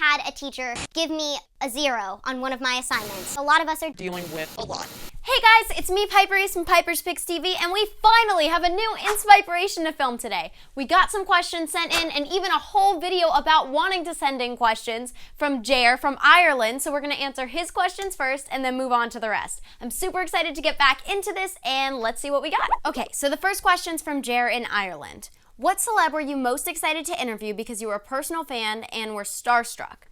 had a teacher give me a 0 on one of my assignments. A lot of us are dealing with a lot. Hey guys, it's me, Piperies from Piper's Picks TV, and we finally have a new InsPIPEration to film today. We got some questions sent in, and even a whole video about wanting to send in questions from Jer from Ireland, so we're going to answer his questions first and then move on to the rest. I'm super excited to get back into this, and let's see what we got. Okay, so the first question's from Jer in Ireland. What celeb were you most excited to interview because you were a personal fan and were starstruck?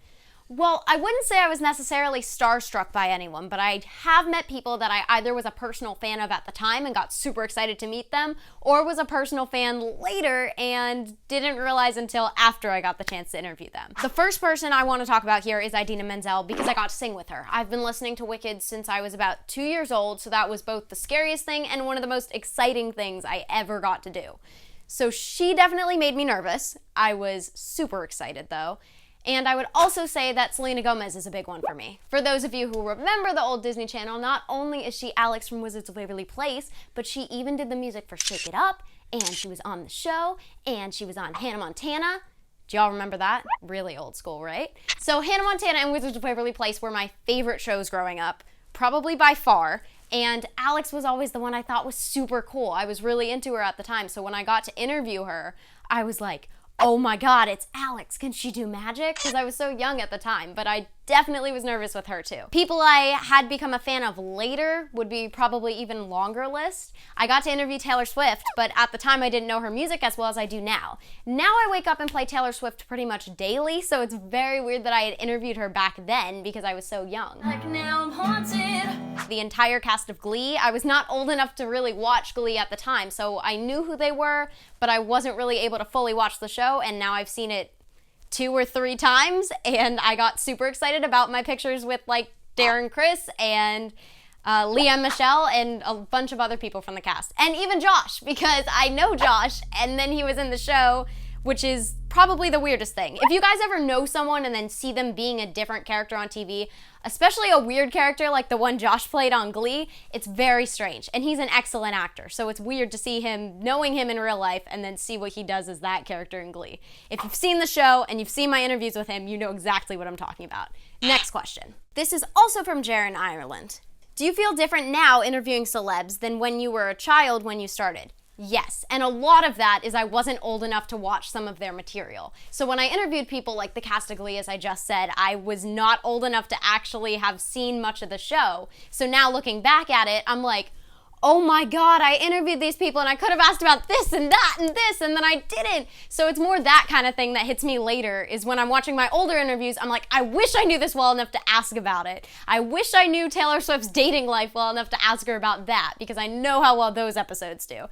Well, I wouldn't say I was necessarily starstruck by anyone, but I have met people that I either was a personal fan of at the time and got super excited to meet them, or was a personal fan later and didn't realize until after I got the chance to interview them. The first person I want to talk about here is Idina Menzel because I got to sing with her. I've been listening to Wicked since I was about 2 years old, so that was both the scariest thing and one of the most exciting things I ever got to do. So she definitely made me nervous. I was super excited though. And I would also say that Selena Gomez is a big one for me. For those of you who remember the old Disney Channel, not only is she Alex from Wizards of Waverly Place, but she even did the music for Shake It Up, and she was on the show, and she was on Hannah Montana. Do y'all remember that? Really old school, right? So Hannah Montana and Wizards of Waverly Place were my favorite shows growing up, probably by far. And Alex was always the one I thought was super cool. I was really into her at the time, so when I got to interview her, I was like, oh my god, it's Alex, can she do magic? Because I was so young at the time, but I definitely was nervous with her too. People I had become a fan of later would be probably even longer list. I got to interview Taylor Swift, but at the time I didn't know her music as well as I do now. Now I wake up and play Taylor Swift pretty much daily, so it's very weird that I had interviewed her back then because I was so young. Like now I'm haunted. The entire cast of Glee, I was not old enough to really watch Glee at the time, so I knew who they were, but I wasn't really able to fully watch the show, and now I've seen it 2 or 3 times, and I got super excited about my pictures with like Darren Criss and Leah Michelle and a bunch of other people from the cast. And even Josh, because I know Josh, and then he was in the show, which is probably the weirdest thing. If you guys ever know someone and then see them being a different character on TV, especially a weird character like the one Josh played on Glee, it's very strange. And he's an excellent actor, so it's weird to see him, knowing him in real life, and then see what he does as that character in Glee. If you've seen the show and you've seen my interviews with him, you know exactly what I'm talking about. Next question. This is also from Jer in Ireland. Do you feel different now interviewing celebs than when you were a child when you started? Yes, and a lot of that is I wasn't old enough to watch some of their material. So when I interviewed people like the cast of Glee, as I just said, I was not old enough to actually have seen much of the show. So now looking back at it, I'm like, oh my god, I interviewed these people and I could have asked about this and that and this, and then I didn't. So it's more that kind of thing that hits me later, is when I'm watching my older interviews, I'm like, I wish I knew this well enough to ask about it. I wish I knew Taylor Swift's dating life well enough to ask her about that, because I know how well those episodes do.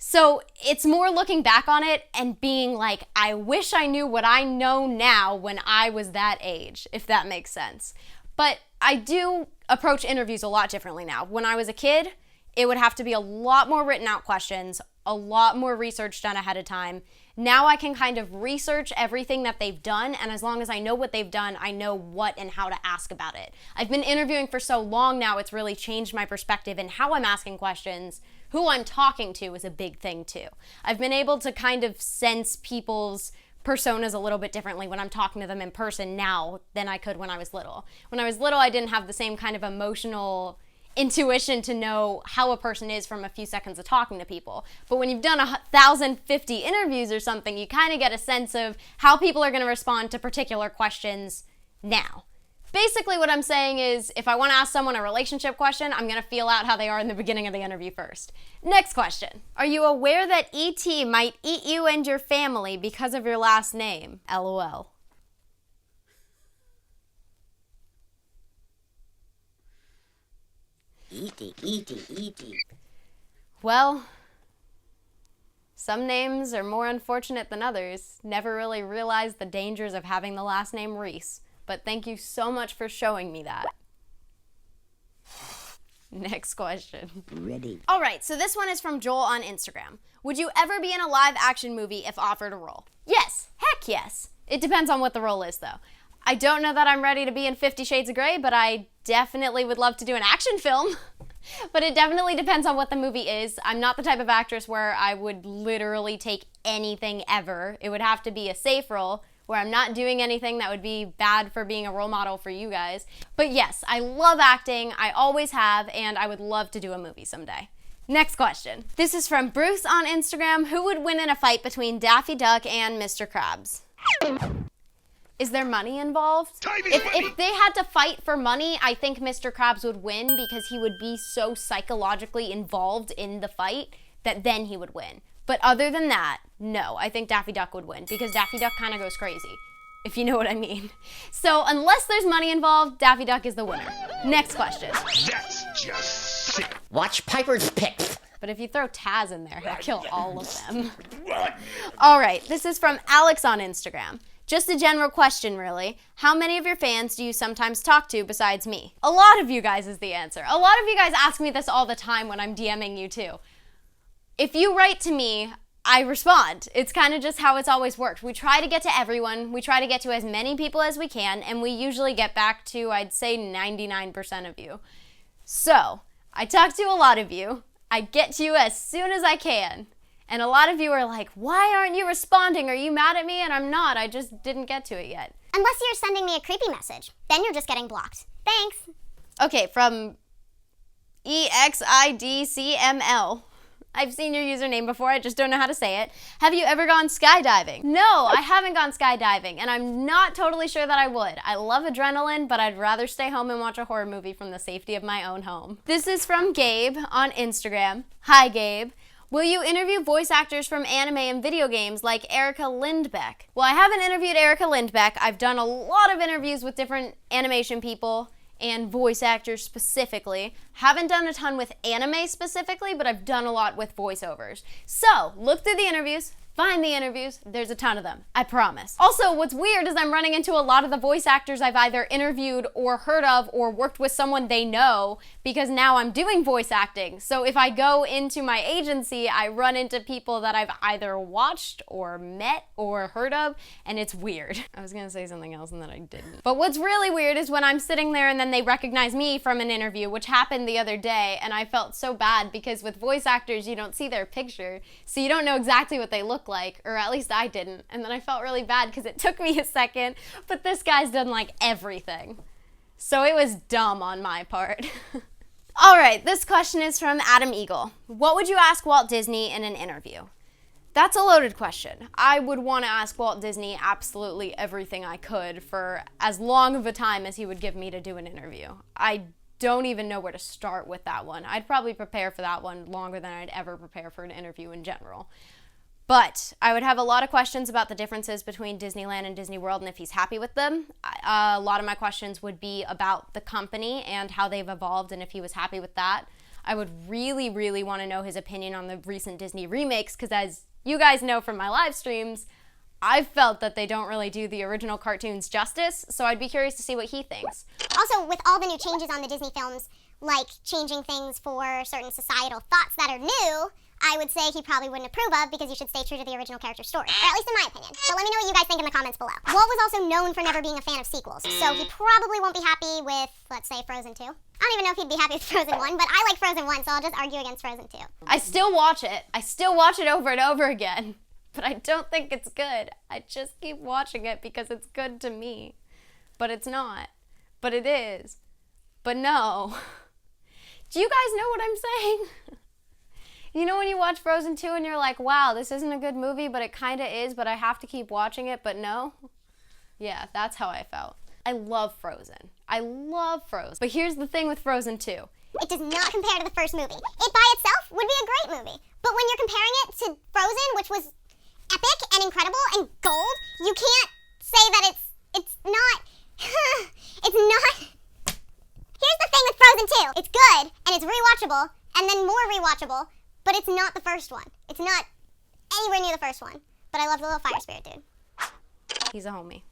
So it's more looking back on it and being like, I wish I knew what I know now when I was that age, if that makes sense. But I do approach interviews a lot differently now. When I was a kid, it would have to be a lot more written out questions, a lot more research done ahead of time. Now I can kind of research everything that they've done, and as long as I know what they've done, I know what and how to ask about it. I've been interviewing for so long now, it's really changed my perspective in how I'm asking questions. Who I'm talking to is a big thing too. I've been able to kind of sense people's personas a little bit differently when I'm talking to them in person now than I could when I was little. When I was little, I didn't have the same kind of emotional intuition to know how a person is from a few seconds of talking to people. But when you've done 1,050 interviews or something, you kind of get a sense of how people are going to respond to particular questions now. Basically what I'm saying is, if I want to ask someone a relationship question, I'm going to feel out how they are in the beginning of the interview first. Next question. Are you aware that E.T. might eat you and your family because of your last name? LOL. E.T. Well, some names are more unfortunate than others. Never really realized the dangers of having the last name Reese. But thank you so much for showing me that. Next question. Ready. All right, so this one is from Joel on Instagram. Would you ever be in a live action movie if offered a role? Yes, heck yes. It depends on what the role is though. I don't know that I'm ready to be in 50 Shades of Grey, but I definitely would love to do an action film. But it definitely depends on what the movie is. I'm not the type of actress where I would literally take anything ever. It would have to be a safe role, where I'm not doing anything that would be bad for being a role model for you guys. But yes, I love acting, I always have, and I would love to do a movie someday. Next question. This is from Bruce on Instagram. Who would win in a fight between Daffy Duck and Mr. Krabs? Is there money involved? If they had to fight for money, I think Mr. Krabs would win because he would be so psychologically involved in the fight that then he would win. But other than that, no, I think Daffy Duck would win because Daffy Duck kind of goes crazy, if you know what I mean. So unless there's money involved, Daffy Duck is the winner. Next question. That's just sick. Watch Piper's picks. But if you throw Taz in there, he'll kill all of them. All right, this is from Alex on Instagram. Just a general question, really. How many of your fans do you sometimes talk to besides me? A lot of you guys is the answer. A lot of you guys ask me this all the time when I'm DMing you too. If you write to me, I respond. It's kind of just how it's always worked. We try to get to everyone, we try to get to as many people as we can, and we usually get back to, I'd say, 99% of you. So, I talk to a lot of you, I get to you as soon as I can, and a lot of you are like, why aren't you responding? Are you mad at me? And I'm not, I just didn't get to it yet. Unless you're sending me a creepy message. Then you're just getting blocked. Thanks. Okay, from EXIDCML. I've seen your username before, I just don't know how to say it. Have you ever gone skydiving? No, I haven't gone skydiving, and I'm not totally sure that I would. I love adrenaline, but I'd rather stay home and watch a horror movie from the safety of my own home. This is from Gabe on Instagram. Hi, Gabe. Will you interview voice actors from anime and video games like Erica Lindbeck? Well, I haven't interviewed Erica Lindbeck. I've done a lot of interviews with different animation people and voice actors specifically. Haven't done a ton with anime specifically, but I've done a lot with voiceovers. So, look through the interviews, find the interviews, there's a ton of them, I promise. Also, what's weird is I'm running into a lot of the voice actors I've either interviewed or heard of or worked with someone they know because now I'm doing voice acting. So if I go into my agency, I run into people that I've either watched or met or heard of, and it's weird. I was gonna say something else and then I didn't. But what's really weird is when I'm sitting there and then they recognize me from an interview, which happened the other day, and I felt so bad because with voice actors, you don't see their picture, so you don't know exactly what they look like, or at least I didn't. And then I felt really bad because it took me a second, but this guy's done like everything. So it was dumb on my part. All right, this question is from Adam Eagle. What would you ask Walt Disney in an interview? That's a loaded question. I would want to ask Walt Disney absolutely everything I could for as long of a time as he would give me to do an interview. I don't even know where to start with that one. I'd probably prepare for that one longer than I'd ever prepare for an interview in general. But I would have a lot of questions about the differences between Disneyland and Disney World and if he's happy with them. A lot of my questions would be about the company and how they've evolved and if he was happy with that. I would really, really want to know his opinion on the recent Disney remakes because as you guys know from my live streams, I've felt that they don't really do the original cartoons justice, so I'd be curious to see what he thinks. Also, with all the new changes on the Disney films, like changing things for certain societal thoughts that are new, I would say he probably wouldn't approve of because you should stay true to the original character story, or at least in my opinion. So let me know what you guys think in the comments below. Walt was also known for never being a fan of sequels, so he probably won't be happy with, let's say, Frozen 2. I don't even know if he'd be happy with Frozen 1, but I like Frozen 1, so I'll just argue against Frozen 2. I still watch it. I still watch it over and over again, but I don't think it's good. I just keep watching it because it's good to me. But it's not. But it is. But no. Do you guys know what I'm saying? You know when you watch Frozen 2 and you're like, wow, this isn't a good movie, but it kind of is, but I have to keep watching it, but no? Yeah, that's how I felt. I love Frozen. I love Frozen. But here's the thing with Frozen 2. It does not compare to the first movie. It by itself would be a great movie. But when you're comparing it to Frozen, which was epic and incredible and gold, you can't say that it's not, it's not. Here's the thing with Frozen 2. It's good, and it's rewatchable, and then more rewatchable, but it's not the first one. It's not anywhere near the first one. But I love the little fire spirit dude. He's a homie.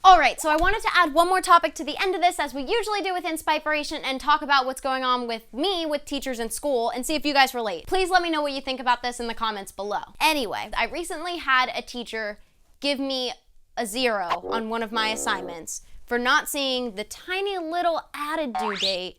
All right, so I wanted to add one more topic to the end of this, as we usually do with InsPIPEration, and talk about what's going on with me, with teachers in school, and see if you guys relate. Please let me know what you think about this in the comments below. Anyway, I recently had a teacher give me a 0 on one of my assignments for not seeing the tiny little added due date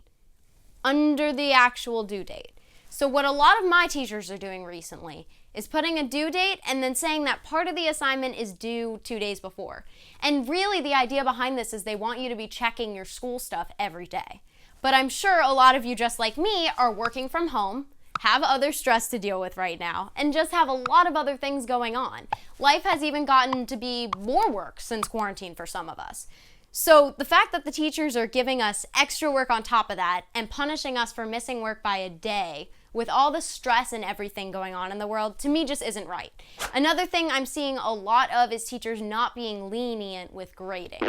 under the actual due date. So what a lot of my teachers are doing recently is putting a due date and then saying that part of the assignment is due 2 days before. And really the idea behind this is they want you to be checking your school stuff every day. But I'm sure a lot of you, just like me, are working from home, have other stress to deal with right now, and just have a lot of other things going on. Life has even gotten to be more work since quarantine for some of us. So the fact that the teachers are giving us extra work on top of that and punishing us for missing work by a day with all the stress and everything going on in the world, to me just isn't right. Another thing I'm seeing a lot of is teachers not being lenient with grading.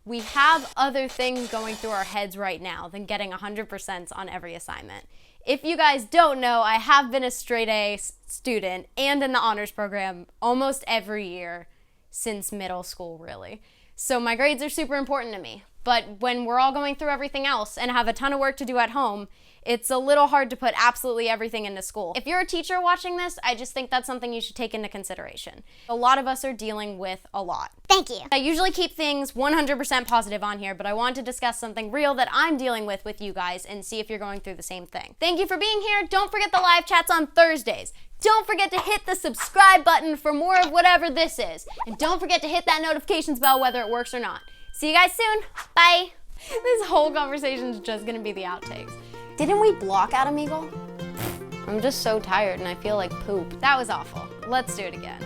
We have other things going through our heads right now than getting 100% on every assignment. If you guys don't know, I have been a straight A student and in the honors program almost every year since middle school, really. So my grades are super important to me. But when we're all going through everything else and have a ton of work to do at home, it's a little hard to put absolutely everything into school. If you're a teacher watching this, I just think that's something you should take into consideration. A lot of us are dealing with a lot. Thank you. I usually keep things 100% positive on here, but I want to discuss something real that I'm dealing with you guys and see if you're going through the same thing. Thank you for being here. Don't forget the live chats on Thursdays. Don't forget to hit the subscribe button for more of whatever this is. And don't forget to hit that notifications bell whether it works or not. See you guys soon. Bye. This whole conversation is just gonna be the outtakes. Didn't we block Adam Eagle? I'm just so tired and I feel like poop. That was awful. Let's do it again.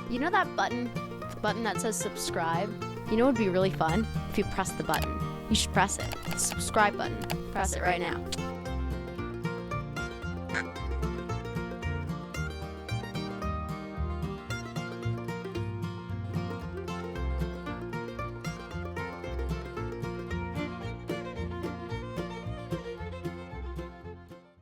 You know that button? The button that says subscribe? You know what would be really fun? If you press the button. You should press it. The subscribe button. Press it right now.